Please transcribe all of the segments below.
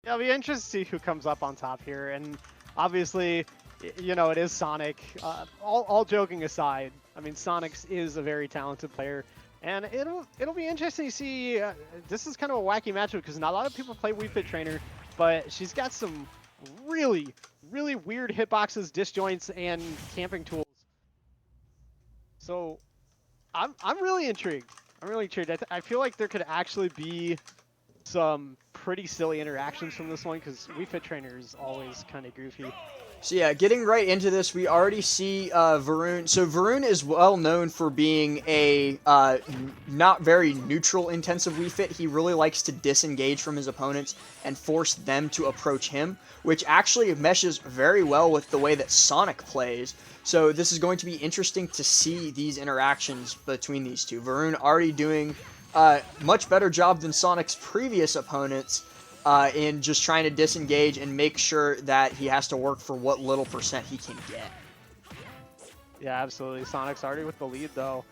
It'll be interesting to see who comes up on top here, and obviously, you know, it is Sonic. All joking aside, I mean, Sonix is a very talented player, and it'll be interesting to see. This is kind of a wacky matchup because not a lot of people play Wii Fit Trainer, but she's got some really, really weird hitboxes, disjoints, and camping tools. So I'm really intrigued. I'm really intrigued. I feel like there could actually be some pretty silly interactions from this one because Wii Fit Trainer is always kind of goofy. So yeah, getting right into this, we already see Varun. So Varun is well known for being a not very neutral intensive Wii Fit. He really likes to disengage from his opponents and force them to approach him, which actually meshes very well with the way that Sonic plays. So this is going to be interesting to see these interactions between these two. Varun already doing much better job than Sonic's previous opponents in just trying to disengage and make sure that he has to work for what little percent he can get. Yeah, absolutely. Sonic's already with the lead, though.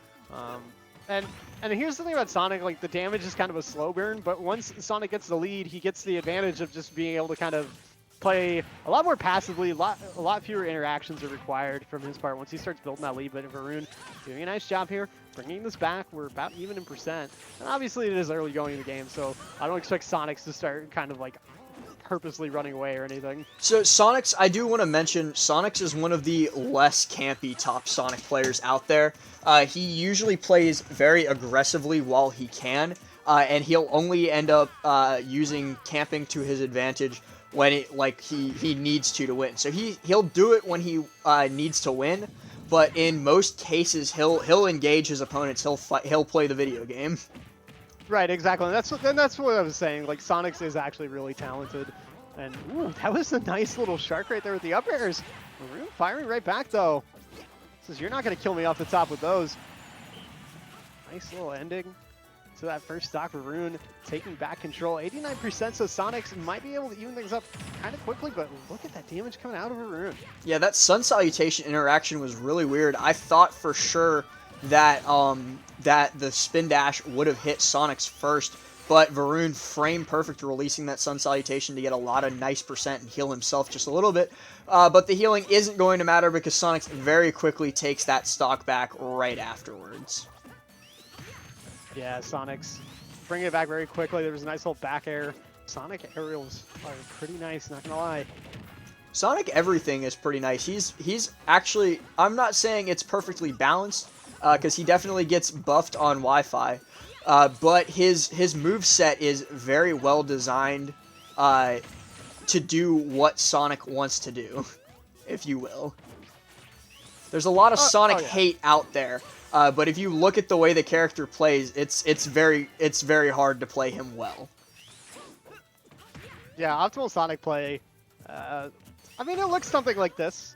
And here's the thing about Sonic, like, the damage is kind of a slow burn, but once Sonic gets the lead, he gets the advantage of just being able to kind of play a lot more passively. A lot fewer interactions are required from his part once he starts building that lead. But Varun doing a nice job here, bringing this back. We're about even in percent. And obviously it is early going in the game, so I don't expect Sonix to start kind of like purposely running away or anything. So Sonix, I do want to mention, Sonix is one of the less campy top Sonic players out there. He usually plays very aggressively while he can, and he'll only end up using camping to his advantage when he needs to win. So he'll do it when he needs to win, but in most cases he'll engage his opponents. He'll play the video game. Right, exactly. And that's what I was saying. Like, Sonix is actually really talented. And ooh, that was a nice little shark right there with the up airs. Varun firing right back though. Says you're not gonna kill me off the top with those. Nice little ending to that first stock. Varun taking back control. 89%, so Sonix might be able to even things up kind of quickly, but look at that damage coming out of Varun. Yeah, that Sun Salutation interaction was really weird. I thought for sure that that the spin dash would have hit Sonix first, but Varun framed perfect releasing that Sun Salutation to get a lot of nice percent and heal himself just a little bit. But the healing isn't going to matter because Sonix very quickly takes that stock back right afterwards. Yeah, Sonix bringing it back very quickly. There was a nice little back air. Sonic aerials are pretty nice, not gonna lie. Sonic everything is pretty nice. He's actually, I'm not saying it's perfectly balanced, because he definitely gets buffed on Wi-Fi, but his moveset is very well designed to do what Sonic wants to do, if you will. There's a lot of Sonic hate out there, but if you look at the way the character plays, it's very hard to play him well. Yeah, optimal Sonic play. I mean, it looks something like this,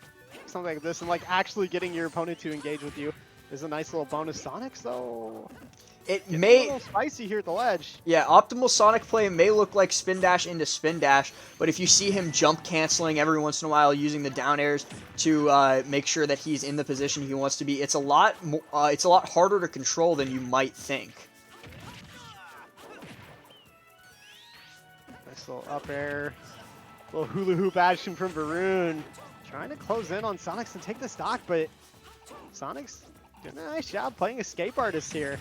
and like actually getting your opponent to engage with you is a nice little bonus. Sonix, though, it getting may a little spicy here at the ledge. Yeah, optimal Sonic play may look like spin dash into spin dash, but if you see him jump canceling every once in a while using the down airs to make sure that he's in the position he wants to be, it's a lot harder to control than you might think. Nice little up air, little hula hoop action from Varun, trying to close in on Sonix and take the stock, but Sonix doing a nice job playing escape artist here.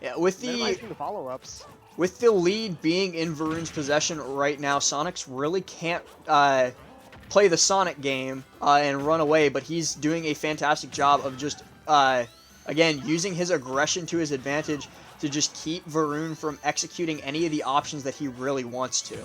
Yeah, with the follow-ups. With the lead being in Varun's possession right now, Sonix really can't play the Sonic game and run away, but he's doing a fantastic job of just, again, using his aggression to his advantage to just keep Varun from executing any of the options that he really wants to.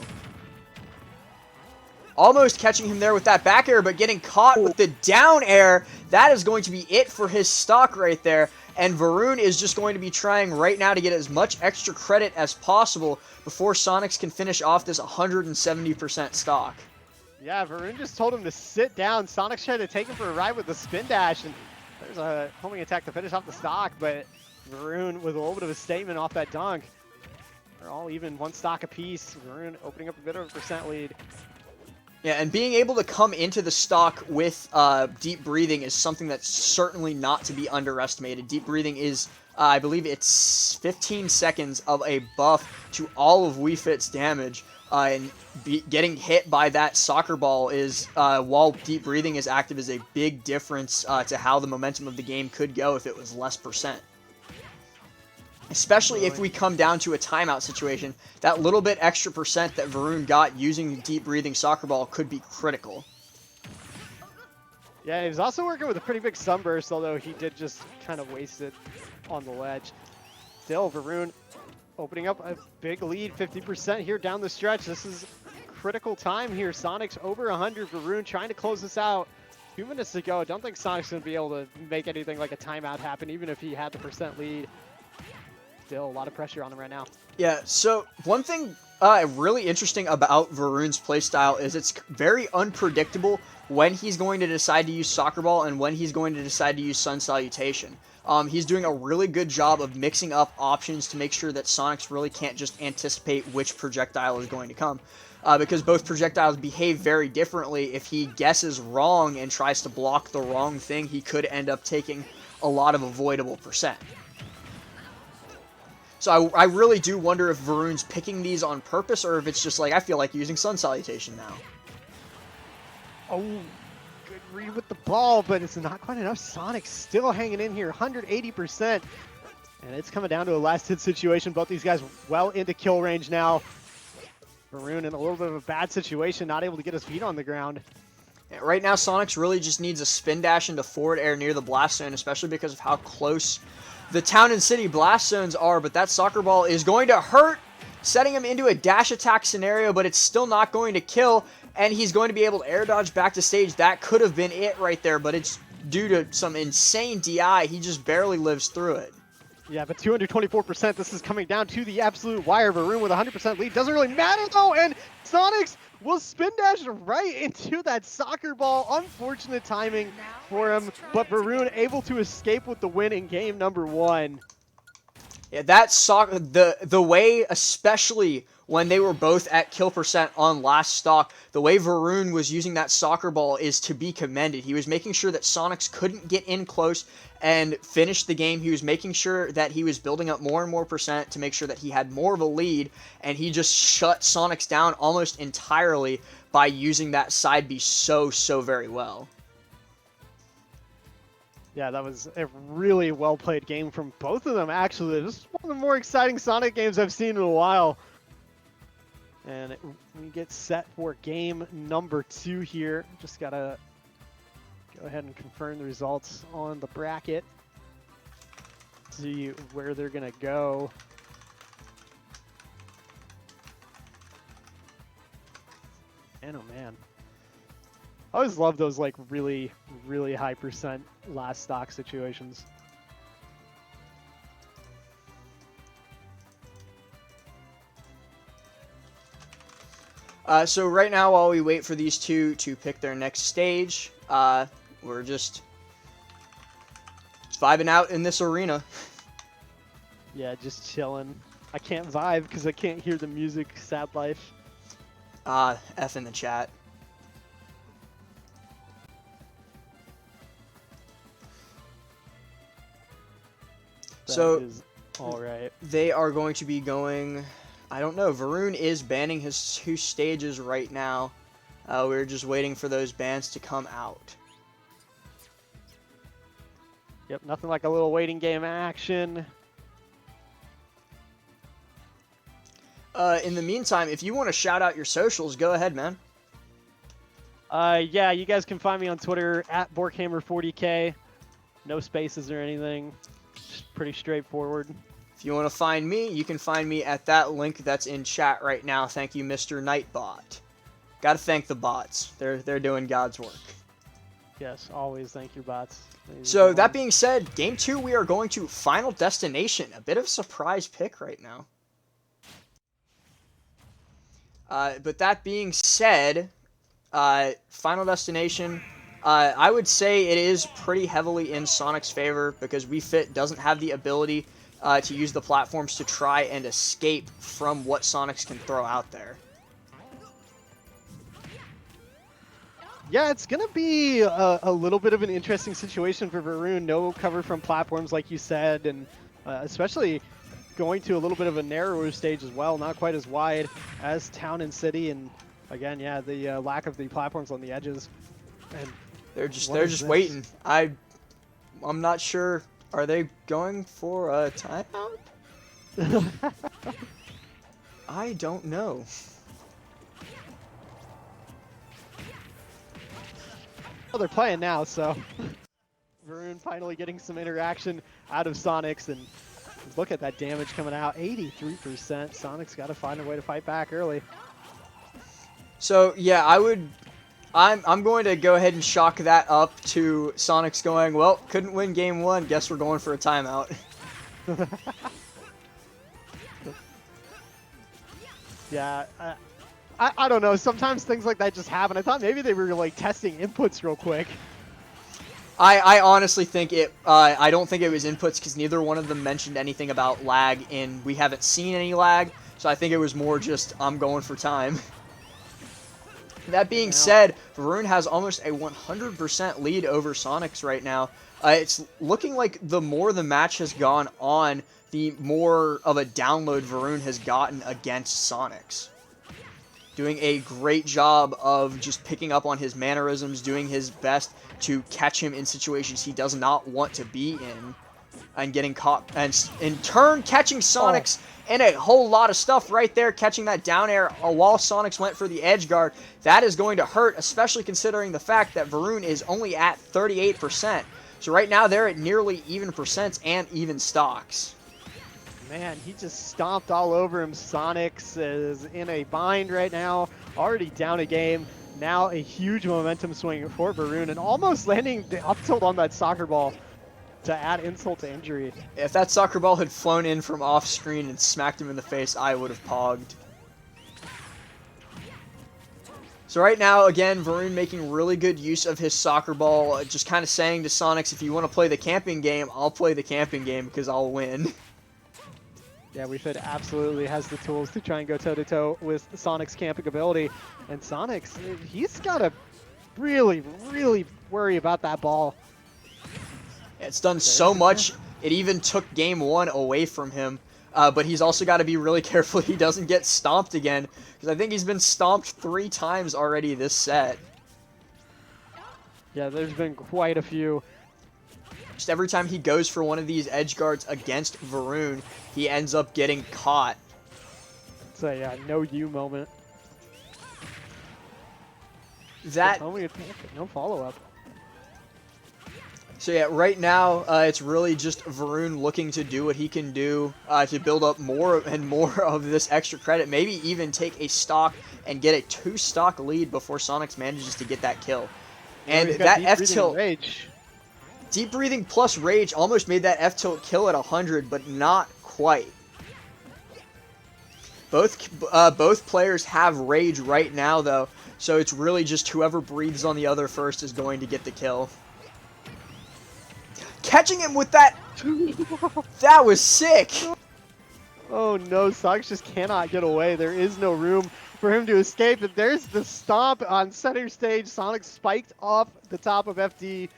Almost catching him there with that back air, but getting caught with the down air. That is going to be it for his stock right there. And Varun is just going to be trying right now to get as much extra credit as possible before Sonix can finish off this 170% stock. Yeah, Varun just told him to sit down. Sonix tried to take him for a ride with the spin dash, and there's a homing attack to finish off the stock, but Varun with a little bit of a statement off that dunk. They're all even one stock apiece. Varun opening up a bit of a percent lead. Yeah, and being able to come into the stock with deep breathing is something that's certainly not to be underestimated. Deep breathing is, I believe it's 15 seconds of a buff to all of Wii Fit's damage. And getting hit by that soccer ball is, while deep breathing is active, is a big difference to how the momentum of the game could go if it was less percent. Especially if we come down to a timeout situation, that little bit extra percent that Varun got using deep breathing soccer ball could be critical. Yeah, he was also working with a pretty big sunburst, although he did just kind of waste it on the ledge. Still, Varun opening up a big lead, 50% here down the stretch. This is critical time here. Sonix over 100. Varun trying to close this out. 2 minutes to go. I don't think Sonic's going to be able to make anything like a timeout happen, even if he had the percent lead. Still a lot of pressure on him right now. Yeah, so one thing really interesting about Varun's playstyle is it's very unpredictable when he's going to decide to use Soccer Ball and when he's going to decide to use Sun Salutation. He's doing a really good job of mixing up options to make sure that Sonix really can't just anticipate which projectile is going to come. Because both projectiles behave very differently. If he guesses wrong and tries to block the wrong thing, he could end up taking a lot of avoidable percent. So I really do wonder if Varun's picking these on purpose or if it's just like, I feel like using Sun Salutation now. Oh, good read with the ball, but it's not quite enough. Sonix still hanging in here, 180%. And it's coming down to a last hit situation. Both these guys well into kill range now. Varun in a little bit of a bad situation, not able to get his feet on the ground. Yeah, right now, Sonix really just needs a spin dash into forward air near the blast zone, especially because of how close the town and city blast zones are, but that soccer ball is going to hurt, setting him into a dash attack scenario, but it's still not going to kill, and he's going to be able to air dodge back to stage. That could have been it right there, but it's due to some insane DI. He just barely lives through it. Yeah, but 224%, this is coming down to the absolute wire. Varun with 100% lead. Doesn't really matter, though, and Sonix will spin dash right into that soccer ball. Unfortunate timing for him, but Varun able to escape with the win in game number 1. Yeah, that the way, especially when they were both at kill percent on last stock, the way Varun was using that soccer ball is to be commended. He was making sure that Sonix couldn't get in close and finish the game. He was making sure that he was building up more and more percent to make sure that he had more of a lead, and he just shut Sonix down almost entirely by using that side B so very well. Yeah, that was a really well-played game from both of them, actually. This is one of the more exciting Sonic games I've seen in a while. And we get set for game number 2 here. Just got to go ahead and confirm the results on the bracket. See where they're going to go. And oh man. I always love those like really high percent last stock situations. So right now, while we wait for these two to pick their next stage, we're just vibing out in this arena. Yeah, just chilling. I can't vibe because I can't hear the music. Sad life. F in the chat. So all right. They are going to be going, I don't know, Varun is banning his 2 stages right now. We're just waiting for those bans to come out. Yep, nothing like a little waiting game action. In the meantime, if you want to shout out your socials, go ahead, man. Yeah, you guys can find me on Twitter at Borkhammer40k. No spaces or anything. Just pretty straightforward. If you want to find me, you can find me at that link that's in chat right now. Thank you, Mr. Nightbot. Got to thank the bots. They're doing God's work. Yes, always thank your bots. So that being said, game 2 we are going to Final Destination. A bit of a surprise pick right now. But that being said, Final Destination, I would say it is pretty heavily in Sonic's favor because Wii Fit doesn't have the ability to use the platforms to try and escape from what Sonix can throw out there. Yeah, it's going to be a little bit of an interesting situation for Varun. No cover from platforms, like you said, and especially going to a little bit of a narrower stage as well, not quite as wide as Town and City, and again, yeah, the lack of the platforms on the edges. And they're just waiting. I'm not sure. Are they going for a timeout? I don't know. Well, they're playing now, so Varun finally getting some interaction out of Sonix, and look at that damage coming out, 83%. Sonix got to find a way to fight back early. So yeah, I'm going to go ahead and chalk that up to Sonix going, well, couldn't win game 1, guess we're going for a timeout. Yeah, I don't know. Sometimes things like that just happen. I thought maybe they were like testing inputs real quick. I honestly think it, I don't think it was inputs because neither one of them mentioned anything about lag, and we haven't seen any lag, so I think it was more just, I'm going for time. That being said, Varun has almost a 100% lead over Sonix right now. It's looking like the more the match has gone on, the more of a download Varun has gotten against Sonix. Doing a great job of just picking up on his mannerisms, doing his best to catch him in situations he does not want to be in, and getting caught, and in turn catching Sonix and a whole lot of stuff right there, catching that down air while Sonix went for the edge guard. That is going to hurt, especially considering the fact that Varun is only at 38%. So right now they're at nearly even percents and even stocks. Man, he just stomped all over him. Sonix is in a bind right now, already down a game. Now a huge momentum swing for Varun, and almost landing the up tilt on that soccer ball to add insult to injury. If that soccer ball had flown in from off screen and smacked him in the face, I would have pogged. So right now, again, Varun making really good use of his soccer ball, just kind of saying to Sonix, if you want to play the camping game, I'll play the camping game because I'll win. Yeah, WeFit absolutely has the tools to try and go toe-to-toe with Sonix camping ability. And Sonix, he's got to really, really worry about that ball. It's done so much, it even took game 1 away from him. But he's also got to be really careful he doesn't get stomped again, because I think he's been stomped 3 times already this set. Yeah, there's been quite a few. Just every time he goes for one of these edge guards against Varun, he ends up getting caught. It's a yeah, no you moment. That no follow-up. So yeah, right now it's really just Varun looking to do what he can do to build up more and more of this extra credit. Maybe even take a stock and get a 2-stock lead before Sonix manages to get that kill. And that F-tilt, deep breathing plus rage almost made that F-tilt kill at 100, but not quite. Both players have rage right now though, so it's really just whoever breathes on the other first is going to get the kill. Catching him with that, that was sick. Oh no, Sonix just cannot get away. There is no room for him to escape. And there's the stomp on center stage. Sonix spiked off the top of FD.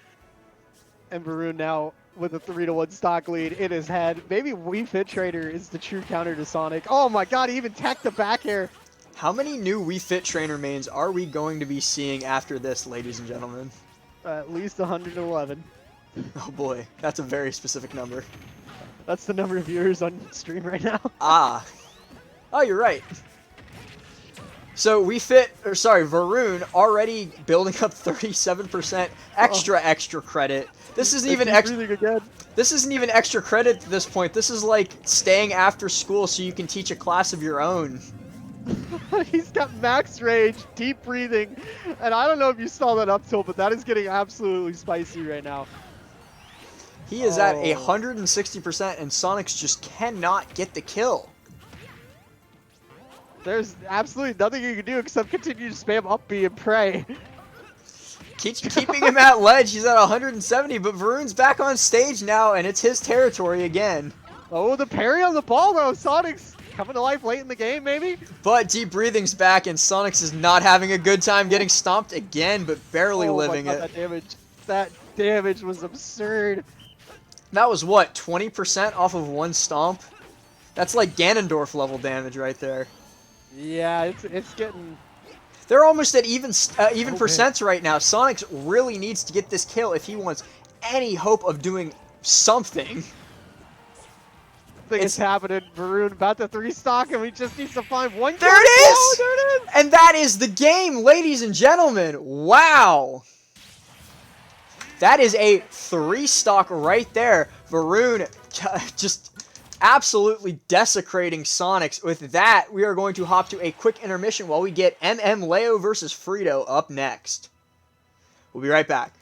And Varun now with a 3-1 stock lead in his head. Maybe Wii Fit Trainer is the true counter to Sonix. Oh my god, he even tacked the back air. How many new Wii Fit Trainer mains are we going to be seeing after this, ladies and gentlemen? At least 111. Oh boy, that's a very specific number. That's the number of viewers on stream right now. Ah. Oh, you're right. So Varun already building up 37% extra credit. This isn't even This isn't even extra credit at this point. This is like staying after school so you can teach a class of your own. He's got max rage, deep breathing, and I don't know if you saw that up tilt, but that is getting absolutely spicy right now. He is at 160%, and Sonix just cannot get the kill. There's absolutely nothing you can do except continue to spam up B and pray. Keeping him at ledge, he's at 170, but Varun's back on stage now, and it's his territory again. Oh, the parry on the ball, though. Sonix coming to life late in the game, maybe? But Deep Breathing's back, and Sonix is not having a good time getting stomped again, but barely living it. That damage was absurd. That was what, 20% off of one stomp? That's like Ganondorf level damage right there. Yeah, it's getting. They're almost at even Okay. percents right now. Sonix really needs to get this kill if he wants any hope of doing something. I think it's happening. Varun about to 3-stock, and we just need to find one. There it is! Oh, there it is! And that is the game, ladies and gentlemen. Wow. That is a 3-stock right there. Varun just absolutely desecrating Sonix. With that, we are going to hop to a quick intermission while we get MM Leo versus Frito up next. We'll be right back.